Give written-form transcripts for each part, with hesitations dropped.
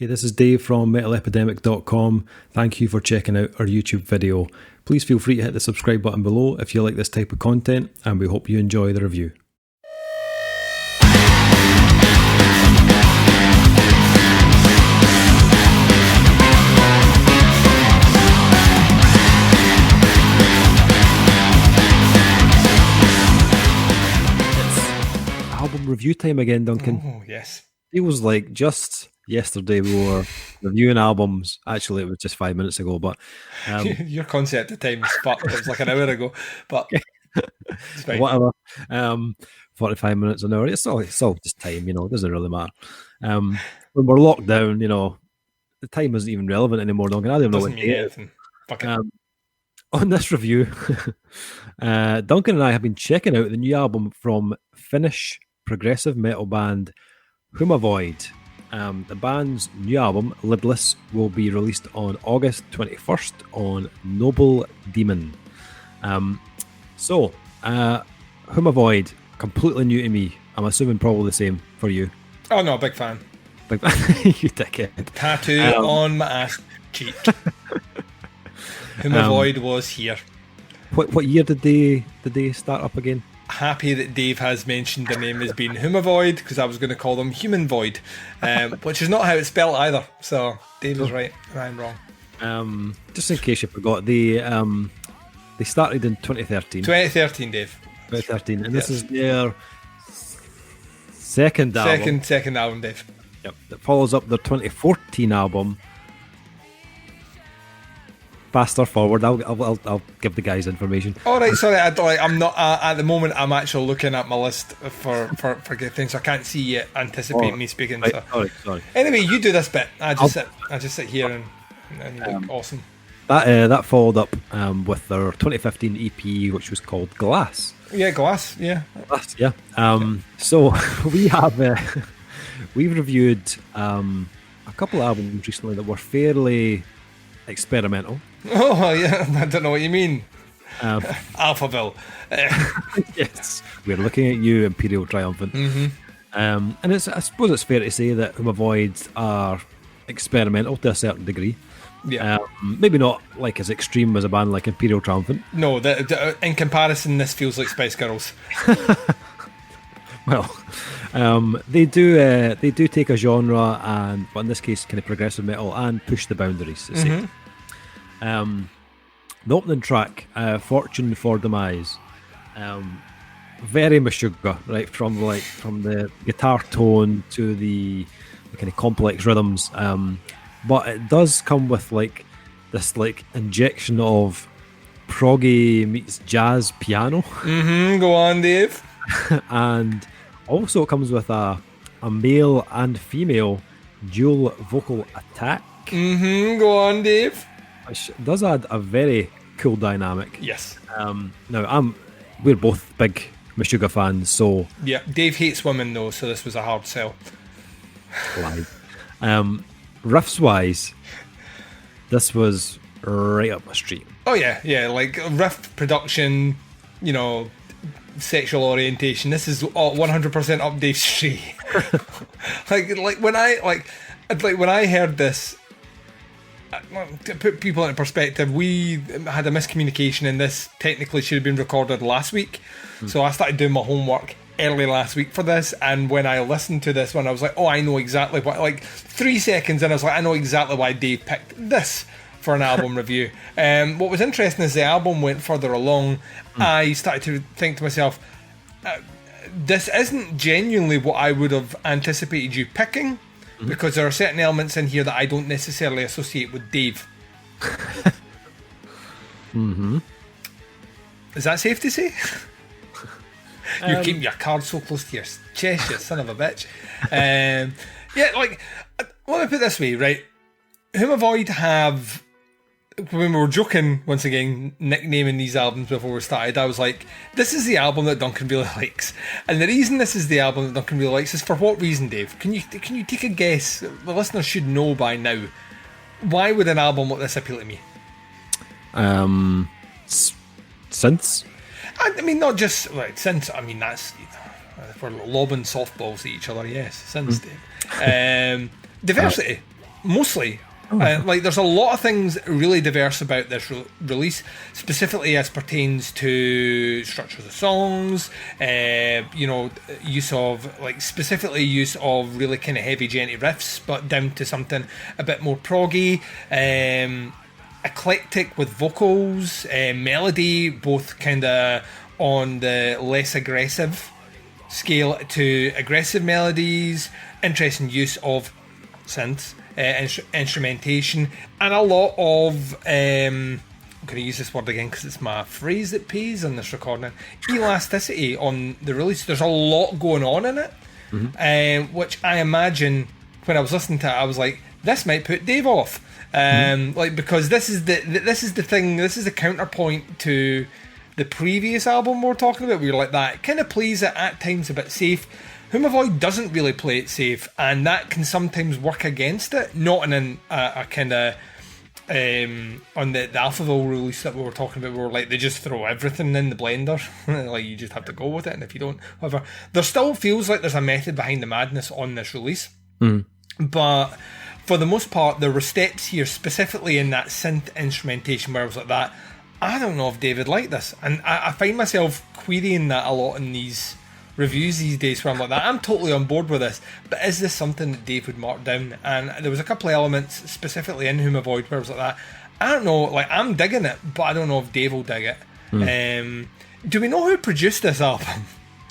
Hey, this is Dave from metalepidemic.com. Thank you for checking out our YouTube video. Please feel free to hit the subscribe button below if you like this type of content, and we hope you enjoy the review. It's album review time again, Duncan. Oh, yes. It was like just yesterday we were reviewing albums. Actually, it was just 5 minutes ago, but Your concept of time is fucked. It was like an hour ago, but it's fine. whatever. 45 minutes an hour. It's all just time, you know. It doesn't really matter. When we're locked down, you know, the time isn't even relevant anymore. Duncan, I don't know Doesn't what mean day it is. anything. Fuck it. On this review, Duncan and I have been checking out the new album from Finnish progressive metal band Humavoid. The band's new album, Lidless, will be released on August 21st on Noble Demon. Humavoid, completely new to me. I'm assuming probably the same for you. Oh, no, big fan. You dickhead. Tattoo on my ass cheek. Humavoid was here. What year did they start up again? Happy that Dave has mentioned the name as being Humavoid, because I was going to call them Human Void, which is not how it's spelled either. So Dave is right and I'm wrong. Just in case you forgot, they started in 2013. 2013, Dave. 2013, and this is their second album. Second album, Dave. Yep, that follows up their 2014 album. Faster forward. I'll give the guys information. All right, sorry. I'm not at the moment. I'm actually looking at my list for good things. So I can't see you anticipating me speaking. Right, So. sorry. Anyway, you do this bit. I just sit here and you look awesome. That followed up with their 2015 EP, which was called Glass. Yeah, Glass. Yeah. Glass. Yeah. So we have we've reviewed a couple of albums recently that were fairly experimental. Oh yeah, I don't know what you mean. Alphaville. Yes, we're looking at you, Imperial Triumphant. Mm-hmm. And I suppose it's fair to say that Humavoid are experimental to a certain degree. Yeah. Maybe not like as extreme as a band like Imperial Triumphant. No, in comparison, this feels like Spice Girls. Well, they do take a genre and, but in this case, kind of progressive metal, and push the boundaries. Mm-hmm. The opening track, "Fortune for Demise," very Meshuggah, right? From the guitar tone to the kind of complex rhythms, but it does come with like this like injection of proggy meets jazz piano. Mm-hmm. Go on, Dave. And also it comes with a male and female dual vocal attack. Mm-hmm. Go on, Dave. Which does add a very cool dynamic. Yes. Now we're both big Meshuggah fans, so Yeah, Dave hates women though, so this was a hard sell. Riffs wise, this was right up my street. Oh yeah, like riff production, you know, sexual orientation. This is all 100% up Dave's street. like when I heard this. To put people into perspective, we had a miscommunication, and this technically should have been recorded last week. So I started doing my homework early last week for this, and when I listened to this one, I was like, oh, I know exactly what. Like 3 seconds, and I was like, I know exactly why Dave picked this for an album review. What was interesting is the album went further along. I started to think to myself, this isn't genuinely what I would have anticipated you picking. Because there are certain elements in here that I don't necessarily associate with Dave. Mm-hmm. Is that safe to say? You're keeping your cards so close to your chest, you son of a bitch. Yeah, like, let me put it this way, right? Humavoid have, when we were joking, once again, nicknaming these albums before we started, I was like, this is the album that Duncan really likes. And the reason this is the album that Duncan really likes is for what reason, Dave? Can you take a guess? The listeners should know by now. Why would an album like this appeal to me? Synths? I mean, not just, right, synths, I mean, that's, we're lobbing softballs at each other, yes, synths, Dave. Diversity. mostly. Like, there's a lot of things really diverse about this release, specifically as pertains to structures of songs, use of, like, specifically use of really kind of heavy djenty riffs, but down to something a bit more proggy, eclectic with vocals, melody, both kind of on the less aggressive scale to aggressive melodies, interesting use of synths, instrumentation, and a lot of I'm going to use this word again because it's my phrase that pays on this recording, elasticity on the release. There's a lot going on in it, which I imagine when I was listening to it, I was like, this might put Dave off, like, because this is the thing, this is the counterpoint to the previous album we're talking about. We were like, that kind of plays it at times a bit safe. Humavoid doesn't really play it safe, and that can sometimes work against it. Not in a kind of on the Alphaville release that we were talking about, we were like, they just throw everything in the blender, like, you just have to go with it, and if you don't, whatever. There still feels like there's a method behind the madness on this release, but for the most part, there were steps here, specifically in that synth instrumentation, where I was like, that I don't know if David liked this, and I find myself querying that a lot in these reviews these days, where I'm like, that I'm totally on board with this, but is this something that Dave would mark down? And there was a couple of elements specifically in Humavoid where I was like, that I don't know, like, I'm digging it, but I don't know if Dave will dig it. Do we know who produced this album?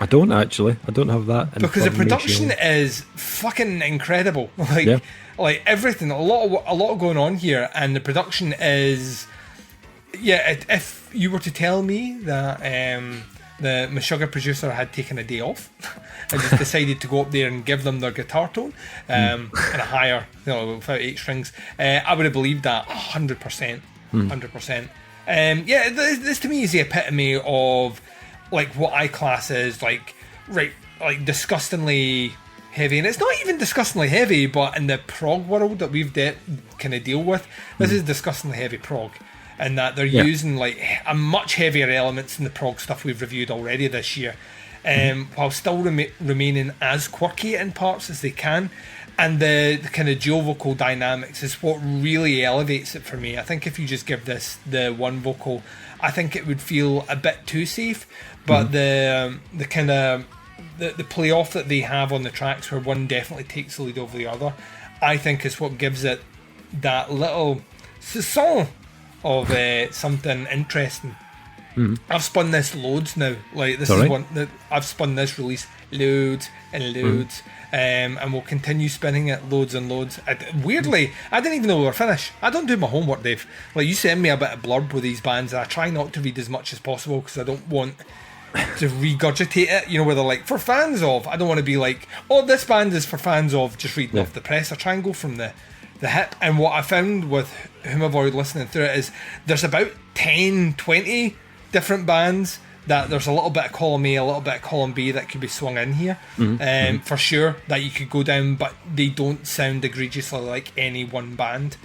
I don't actually. I don't have that because the production is fucking incredible. Like, like everything, a lot going on here, and the production is, if you were to tell me that the Meshuggah producer had taken a day off and just decided to go up there and give them their guitar tone in a higher, without 8 strings, I would have believed that 100%. 100%. This to me is the epitome of, like, what I class as, like, disgustingly heavy. And it's not even disgustingly heavy, but in the prog world that we've kind of deal with, this is disgustingly heavy prog. And that they're using, like, a much heavier elements in the prog stuff we've reviewed already this year, while still remaining as quirky in parts as they can. And the kind of dual vocal dynamics is what really elevates it for me. I think if you just give this the one vocal, I think it would feel a bit too safe. But the kind of the play off that they have on the tracks, where one definitely takes the lead over the other, I think is what gives it that little soupçon of something interesting. I've spun this loads now. Like, this is one that I've spun this release loads and loads, and we'll continue spinning it loads and loads. Weirdly, I didn't even know we were finished. I don't do my homework, Dave. Like, you send me a bit of blurb with these bands, and I try not to read as much as possible because I don't want to regurgitate it, where they're like, for fans of. I don't want to be like, oh, this band is for fans of, just reading off the press. I try and go from the hip. And what I found with Humavoid listening through it is there's about 10, 20 different bands that there's a little bit of column A, a little bit of column B that could be swung in here, for sure, that you could go down, but they don't sound egregiously like any one band,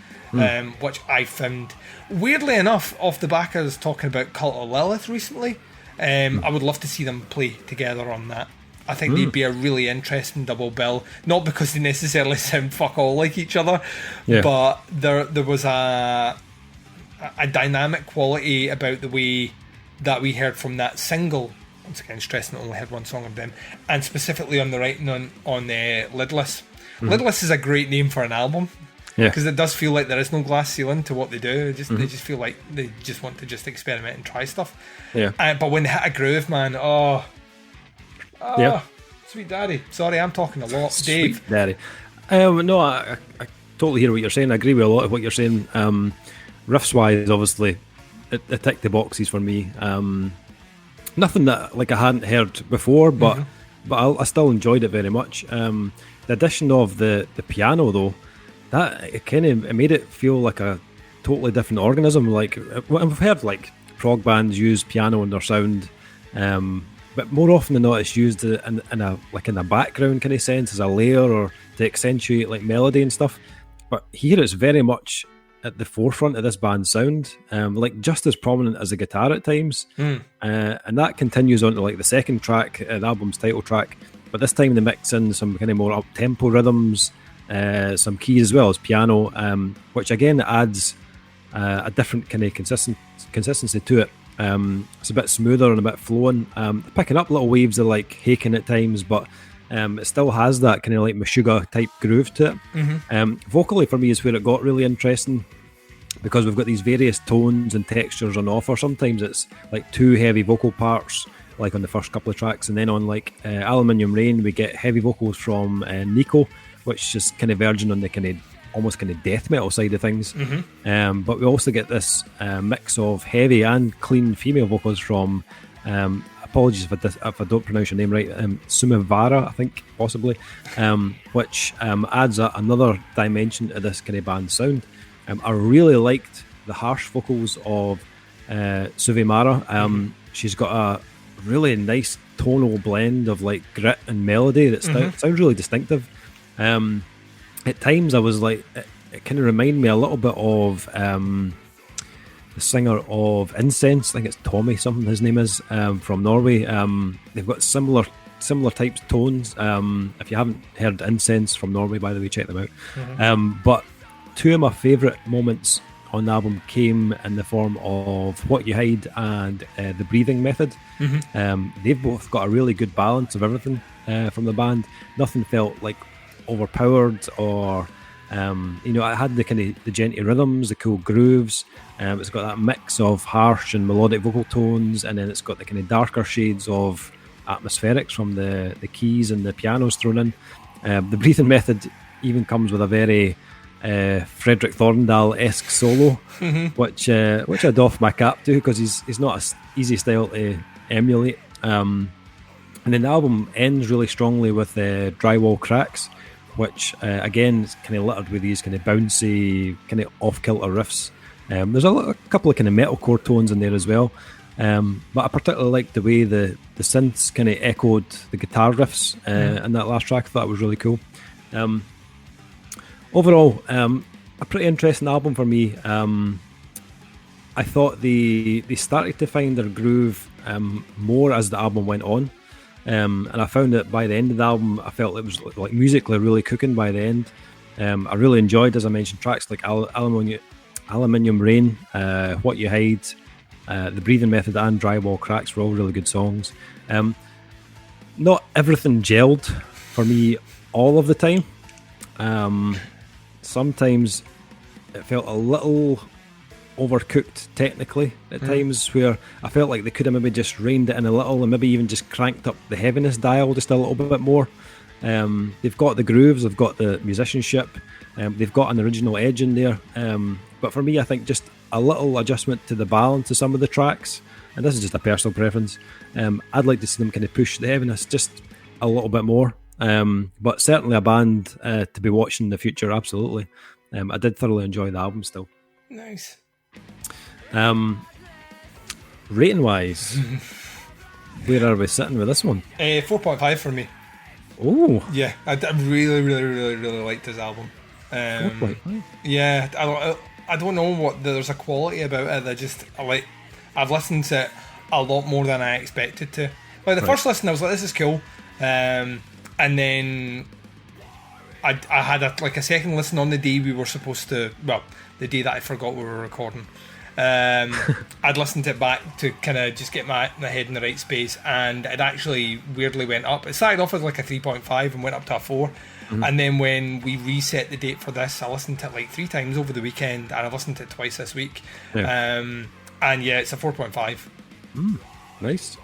which I found, weirdly enough, off the back I was talking about Cult of Lilith recently. I would love to see them play together on that. I think they'd be a really interesting double bill, not because they necessarily sound fuck all like each other, but there was a dynamic quality about the way that we heard from that single. Once again, stressing that only had one song of them, and specifically on the writing on Lidless. Lidless is a great name for an album, because it does feel like there is no glass ceiling to what they do. They just feel like they just want to just experiment and try stuff. But when they hit a groove, man, sweet daddy. Sorry, I'm talking a lot. Dave. Sweet daddy. No, I totally hear what you're saying. I agree with a lot of what you're saying. Riffs wise, obviously, it ticked the boxes for me. Nothing that, like, I hadn't heard before, but I still enjoyed it very much. The addition of the piano, though, that it made it feel like a totally different organism. Like, I've heard, like, prog bands use piano in their sound, but more often than not, it's used in a background kind of sense, as a layer, or to accentuate, like, melody and stuff. But here it's very much at the forefront of this band's sound, like, just as prominent as the guitar at times, and that continues on to, like, the second track, the album's title track. But this time they mix in some kind of more up-tempo rhythms, some keys as well as piano, which again adds a different kind of consistency to it. It's a bit smoother and a bit flowing, picking up little waves of like Haken at times, but it still has that kind of like Meshuggah type groove to it. Vocally for me is where it got really interesting, because we've got these various tones and textures on offer. Sometimes it's like 2 heavy vocal parts, like on the first couple of tracks, and then on like Aluminium Rain we get heavy vocals from Nico, which is kind of verging on the kind of almost kind of death metal side of things. But we also get this mix of heavy and clean female vocals from apologies if I don't pronounce your name right, Sumavara, I think, possibly, which adds another dimension to this kind of band sound. I really liked the harsh vocals of Suvimara. She's got a really nice tonal blend of like grit and melody that sounds really distinctive. At times I was like, it kind of reminded me a little bit of the singer of Insense. I think it's Tommy something his name is, from Norway. They've got similar types of tones. If you haven't heard Insense from Norway, by the way, check them out. But 2 of my favourite moments on the album came in the form of What You Hide and The Breathing Method. They've both got a really good balance of everything from the band. Nothing felt like overpowered or it had the kind of the Djenty rhythms, the cool grooves. It's got that mix of harsh and melodic vocal tones, and then it's got the kind of darker shades of atmospherics from the keys and the pianos thrown in. The Breathing Method even comes with a very Frederick Thorndal-esque solo, which I doff my cap to, because he's not an easy style to emulate. And then the album ends really strongly with Drywall Cracks, which again is kind of littered with these kind of bouncy, kind of off-kilter riffs. There's a couple of kind of metalcore tones in there as well, but I particularly liked the way the synths kind of echoed the guitar riffs in that last track. I thought it was really cool. Overall, a pretty interesting album for me. I thought they started to find their groove more as the album went on. And I found that by the end of the album, I felt it was like musically really cooking by the end. I really enjoyed, as I mentioned, tracks like Aluminium Rain, What You Hide, The Breathing Method and Drywall Cracks were all really good songs. Not everything gelled for me all of the time. Sometimes it felt a little overcooked technically at times, where I felt like they could have maybe just reined it in a little and maybe even just cranked up the heaviness dial just a little bit more. They've got the grooves, they've got the musicianship, they've got an original edge in there, but for me I think just a little adjustment to the balance of some of the tracks, and this is just a personal preference. I'd like to see them kind of push the heaviness just a little bit more, but certainly a band to be watching in the future, absolutely. I did thoroughly enjoy the album still. Nice. Rating wise, where are we sitting with this one? 4.5 for me. Oh yeah, I really liked his album. 4.5. Yeah, I don't know what there's a quality about it. I've listened to it a lot more than I expected to. Like the first listen, I was like, this is cool, and then I had a second listen on the day we were supposed to, well, the day that I forgot we were recording. I'd listened to it back to kind of just get my head in the right space, and it actually weirdly went up. It started off as like a 3.5 and went up to a 4. And then when we reset the date for this, I listened to it like 3 times over the weekend, and I've listened to it twice this week. And yeah, it's a 4.5. Nice.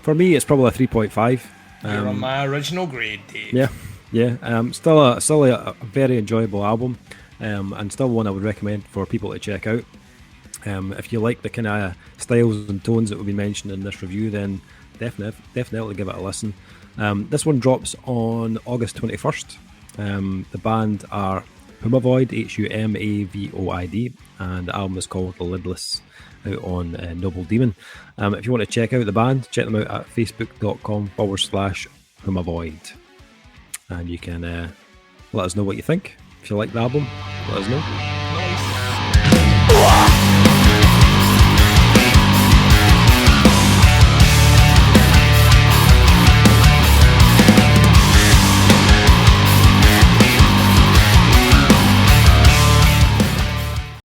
For me, it's probably a 3.5. You're on my original grade, Dave. Yeah. Still a very enjoyable album, and still one I would recommend for people to check out. If you like the kind of styles and tones that will be mentioned in this review, then definitely give it a listen. This one drops on August 21st. The band are Humavoid, Humavoid, and the album is called Lidless, out on Noble Demon. If you want to check out the band, check them out at facebook.com/Humavoid, and you can let us know what you think. If you like the album, let us know.